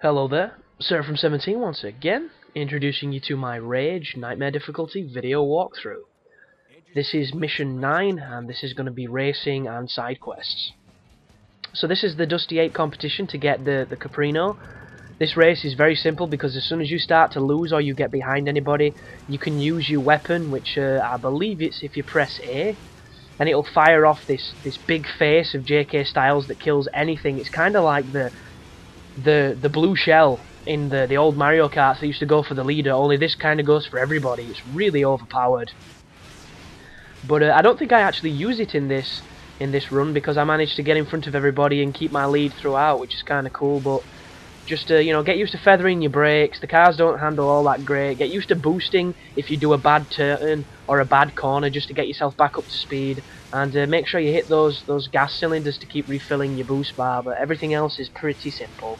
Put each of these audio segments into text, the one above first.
Hello there, Sir from 17 once again, introducing you to my Rage Nightmare difficulty video walkthrough. This is mission 9, and this is going to be racing and side quests. So this is the Dusty 8 competition to get the Caprino. This race is very simple because as soon as you start to lose or you get behind anybody, you can use your weapon, which I believe it's if you press A, and it'll fire off this big face of J.K. Styles that kills anything. It's kind of like the blue shell in the old Mario Karts that used to go for the leader, only this kind of goes for everybody. It's really overpowered. But I don't think I actually use it in this run because I managed to get in front of everybody and keep my lead throughout, which is kind of cool. But just you know, get used to feathering your brakes. The cars don't handle all that great. Get used to boosting if you do a bad turn or a bad corner, just to get yourself back up to speed. And make sure you hit those gas cylinders to keep refilling your boost bar. But everything else is pretty simple.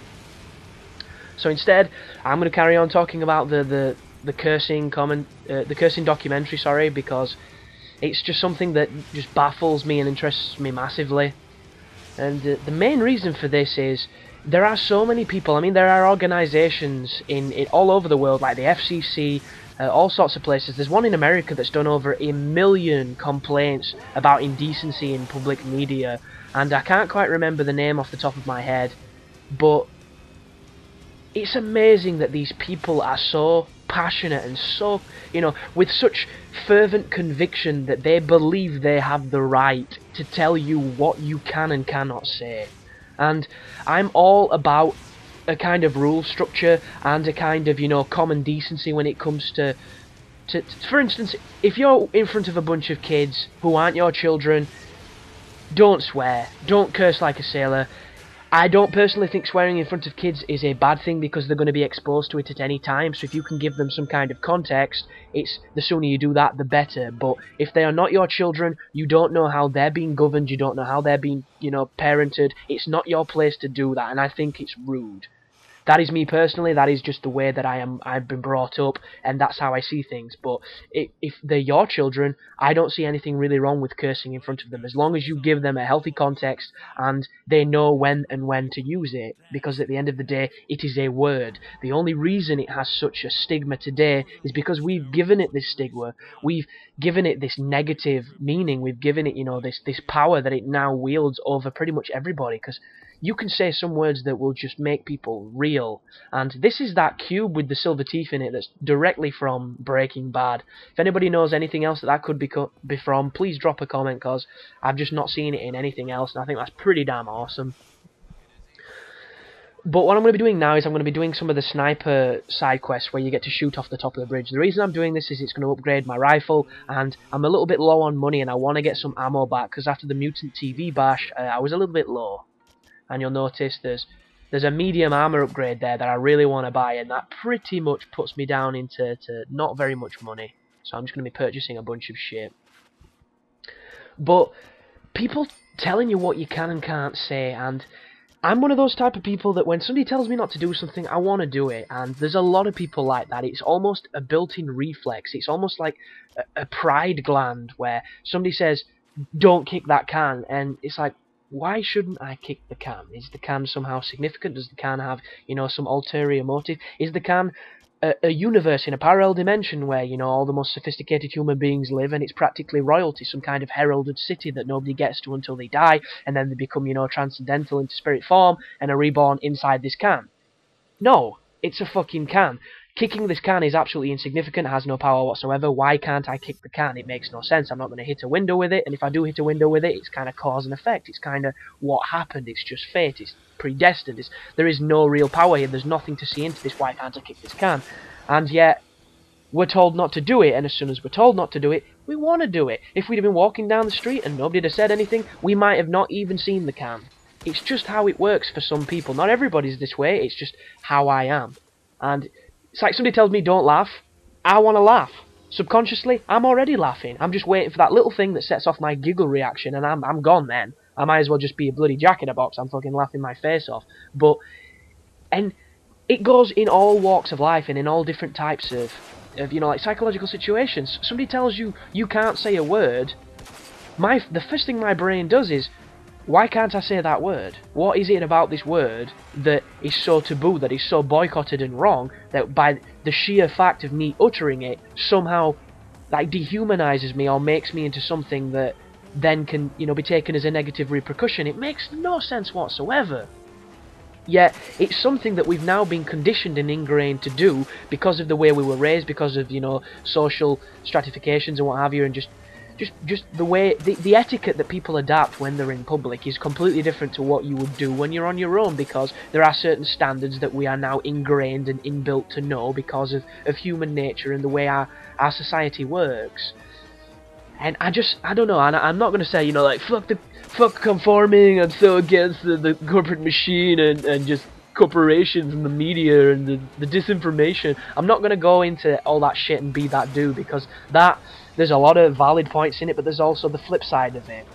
So instead, I'm going to carry on talking about the cursing documentary, sorry, because it's just something that just baffles me and interests me massively. And the main reason for this is there are so many people. I mean, there are organisations in all over the world, like the FCC, all sorts of places. There's one in America that's done over 1 million complaints about indecency in public media, and I can't quite remember the name off the top of my head, but it's amazing that these people are so passionate and so, you know, with such fervent conviction that they believe they have the right to tell you what you can and cannot say. And I'm all about a kind of rule structure and a kind of, you know, common decency when it comes to for instance, if you're in front of a bunch of kids who aren't your children, don't swear, don't curse like a sailor. I don't personally think swearing in front of kids is a bad thing because they're going to be exposed to it at any time, so if you can give them some kind of context, it's the sooner you do that, the better. But if they are not your children, you don't know how they're being governed, you don't know how they're being, you know, parented, it's not your place to do that, and I think it's rude. That is me personally, that is just the way that I've been brought up, and that's how I see things. But if they're your children, I don't see anything really wrong with cursing in front of them, as long as you give them a healthy context and they know when to use it, because at the end of the day, it is a word. The only reason it has such a stigma today is because we've given it this stigma, we've given it this negative meaning, we've given it, you know, this power that it now wields over pretty much everybody, because you can say some words that will just make people real. And this is that cube with the silver teeth in it that's directly from Breaking Bad. If anybody knows anything else that could be from, please drop a comment, because I've just not seen it in anything else, and I think that's pretty damn awesome. But what I'm going to be doing now is I'm going to be doing some of the sniper side quests where you get to shoot off the top of the bridge. The reason I'm doing this is it's going to upgrade my rifle, and I'm a little bit low on money and I want to get some ammo back, because after the Mutant TV bash, I was a little bit low. And you'll notice there's a medium armor upgrade there that I really want to buy, and that pretty much puts me down into not very much money. So I'm just going to be purchasing a bunch of shit. But people telling you what you can and can't say, and I'm one of those type of people that when somebody tells me not to do something, I want to do it. And there's a lot of people like that. It's almost a built-in reflex. It's almost like a pride gland where somebody says, don't kick that can, and it's like, why shouldn't I kick the can? Is the can somehow significant? Does the can have, you know, some ulterior motive? Is the can a universe in a parallel dimension where, you know, all the most sophisticated human beings live, and it's practically royalty, some kind of heralded city that nobody gets to until they die, and then they become, you know, transcendental into spirit form and are reborn inside this can? No, it's a fucking can. Kicking this can is absolutely insignificant, has no power whatsoever. Why can't I kick the can? It makes no sense. I'm not going to hit a window with it, and if I do hit a window with it, it's kind of cause and effect. It's kind of what happened. It's just fate. It's predestined. There is no real power here. There's nothing to see into this. Why can't I kick this can? And yet, we're told not to do it, and as soon as we're told not to do it, we want to do it. If we'd have been walking down the street and nobody had said anything, we might have not even seen the can. It's just how it works for some people. Not everybody's this way. It's just how I am. And it's like somebody tells me don't laugh, I want to laugh. Subconsciously, I'm already laughing. I'm just waiting for that little thing that sets off my giggle reaction, and I'm gone then. I might as well just be a bloody jack in a box. I'm fucking laughing my face off. And it goes in all walks of life and in all different types of you know, like psychological situations. Somebody tells you you can't say a word, the first thing my brain does is, Why can't I say that word? What is it about this word that is so taboo, that is so boycotted and wrong, that by the sheer fact of me uttering it somehow like dehumanizes me or makes me into something that then can, you know, be taken as a negative repercussion? It makes no sense whatsoever. Yet it's something that we've now been conditioned and ingrained to do because of the way we were raised, because of, you know, social stratifications and what have you, and just the way the etiquette that people adapt when they're in public is completely different to what you would do when you're on your own, because there are certain standards that we are now ingrained and inbuilt to know because of human nature and the way our society works. And I don't know, and I'm not going to say, you know, like, fuck conforming, I'm so against the corporate machine and just corporations and the media and the disinformation. I'm not going to go into all that shit and be that dude, because there's a lot of valid points in it, but there's also the flip side of it.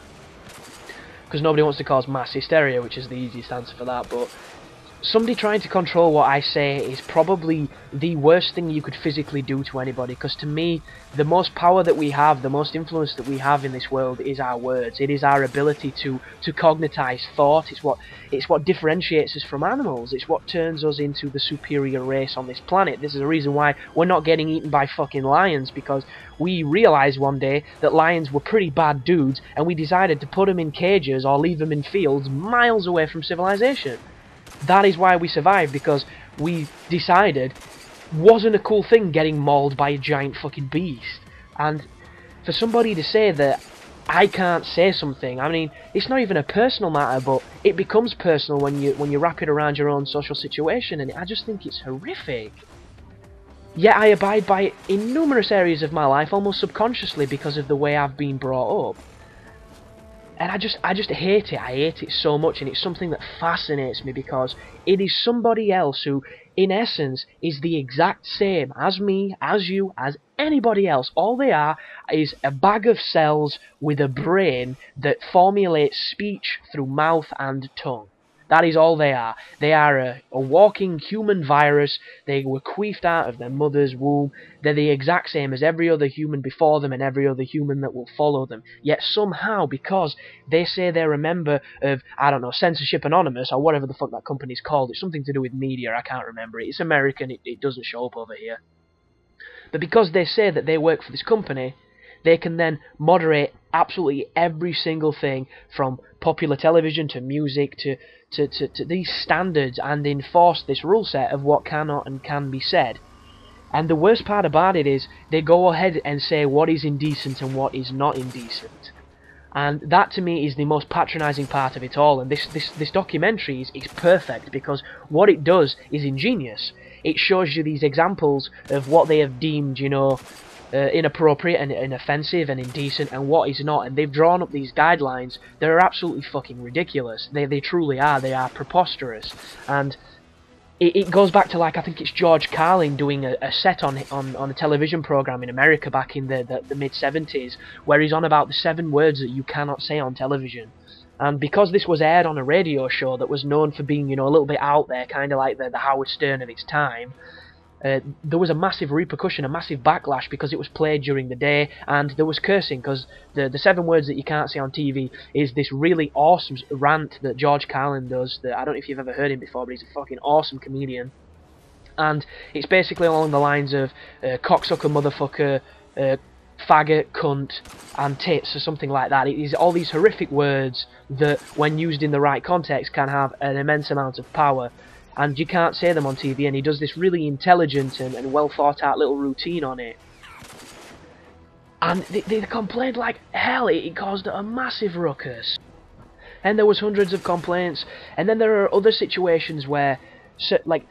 Because nobody wants to cause mass hysteria, which is the easiest answer for that, but somebody trying to control what I say is probably the worst thing you could physically do to anybody, because to me, the most power that we have, the most influence that we have in this world is our words. It is our ability to cognitize thought. It's what differentiates us from animals. It's what turns us into the superior race on this planet. This is the reason why we're not getting eaten by fucking lions, because we realized one day that lions were pretty bad dudes, and we decided to put them in cages or leave them in fields miles away from civilization. That is why we survived, because we decided wasn't a cool thing getting mauled by a giant fucking beast. And for somebody to say that I can't say something, I mean, it's not even a personal matter, but it becomes personal when you wrap it around your own social situation, and I just think it's horrific. Yet I abide by it in numerous areas of my life, almost subconsciously, because of the way I've been brought up. And I just hate it. I hate it so much, and it's something that fascinates me, because it is somebody else who, in essence, is the exact same as me, as you, as anybody else. All they are is a bag of cells with a brain that formulates speech through mouth and tongue. That is all they are. They are a walking human virus. They were queefed out of their mother's womb. They're the exact same as every other human before them and every other human that will follow them. Yet somehow, because they say they're a member of, I don't know, Censorship Anonymous, or whatever the fuck that company's called. It's something to do with media, I can't remember it. It's American, it doesn't show up over here. But because they say that they work for this company, they can then moderate absolutely every single thing, from popular television to music to these standards, and enforce this rule set of what cannot and can be said. And the worst part about it is they go ahead and say what is indecent and what is not indecent. And that to me is the most patronising part of it all, and this documentary is perfect, because what it does is ingenious. It shows you these examples of what they have deemed, you know, inappropriate and offensive and indecent, and what is not, and they've drawn up these guidelines that are absolutely fucking ridiculous. They truly are. They are preposterous, and it goes back to, like, I think it's George Carlin doing a set on a television program in America back in the mid-70s, where he's on about the 7 words that you cannot say on television. And because this was aired on a radio show that was known for being, you know, a little bit out there, kind of like the Howard Stern of its time, there was a massive repercussion, a massive backlash, because it was played during the day, and there was cursing, because the 7 words that you can't say on TV is this really awesome rant that George Carlin does, that I don't know if you've ever heard him before, but he's a fucking awesome comedian. And it's basically along the lines of cocksucker, motherfucker, faggot, cunt, and tits, or something like that. It is all these horrific words that, when used in the right context, can have an immense amount of power. And you can't say them on TV, and he does this really intelligent and well thought out little routine on it. And they complained like hell. It caused a massive ruckus. And there was hundreds of complaints. And then there are other situations where, like,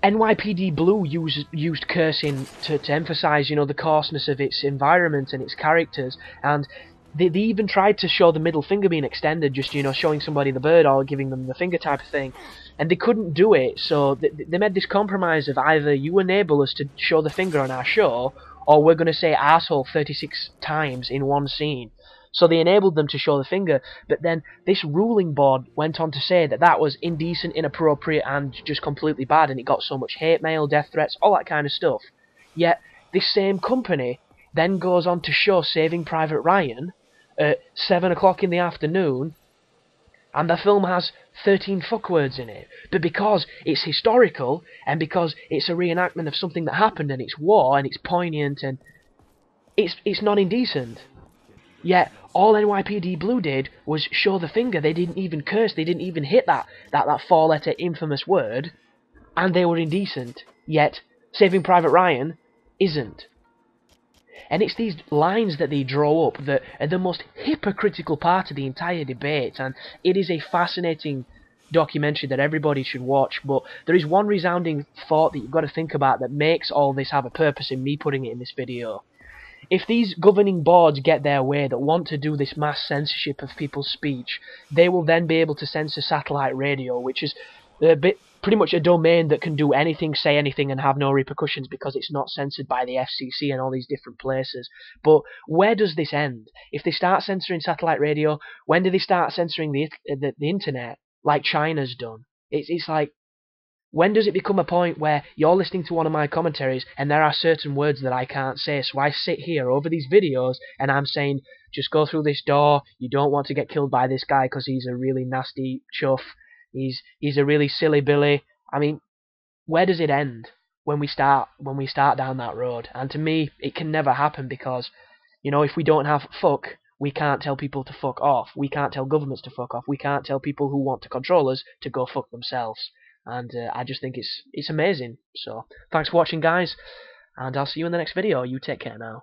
NYPD Blue used cursing to emphasise, you know, the coarseness of its environment and its characters, and they even tried to show the middle finger being extended, just, you know, showing somebody the bird or giving them the finger type of thing, and they couldn't do it, so they made this compromise of either you enable us to show the finger on our show, or we're going to say asshole 36 times in one scene. So they enabled them to show the finger, but then this ruling board went on to say that that was indecent, inappropriate, and just completely bad, and it got so much hate mail, death threats, all that kind of stuff. Yet, this same company then goes on to show Saving Private Ryan at 7 o'clock in the afternoon, and the film has 13 fuck words in it. But because it's historical, and because it's a reenactment of something that happened, and it's war, and it's poignant, and it's not indecent. Yet all NYPD Blue did was show the finger. They didn't even curse. They didn't even hit that four-letter infamous word, and they were indecent. Yet Saving Private Ryan isn't. And it's these lines that they draw up that are the most hypocritical part of the entire debate, and it is a fascinating documentary that everybody should watch. But there is one resounding thought that you've got to think about that makes all this have a purpose in me putting it in this video. If these governing boards get their way, that want to do this mass censorship of people's speech, they will then be able to censor satellite radio, which is pretty much a domain that can do anything, say anything, and have no repercussions because it's not censored by the FCC and all these different places. But where does this end? If they start censoring satellite radio, when do they start censoring the internet, like China's done? It's like, when does it become a point where you're listening to one of my commentaries and there are certain words that I can't say, so I sit here over these videos and I'm saying, just go through this door, you don't want to get killed by this guy because he's a really nasty chuff, he's a really silly Billy. I mean, where does it end when we start down that road? And to me, it can never happen because, you know, if we don't have fuck, we can't tell people to fuck off. We can't tell governments to fuck off. We can't tell people who want to control us to go fuck themselves. And I just think it's amazing. So, thanks for watching, guys, and I'll see you in the next video. You take care now.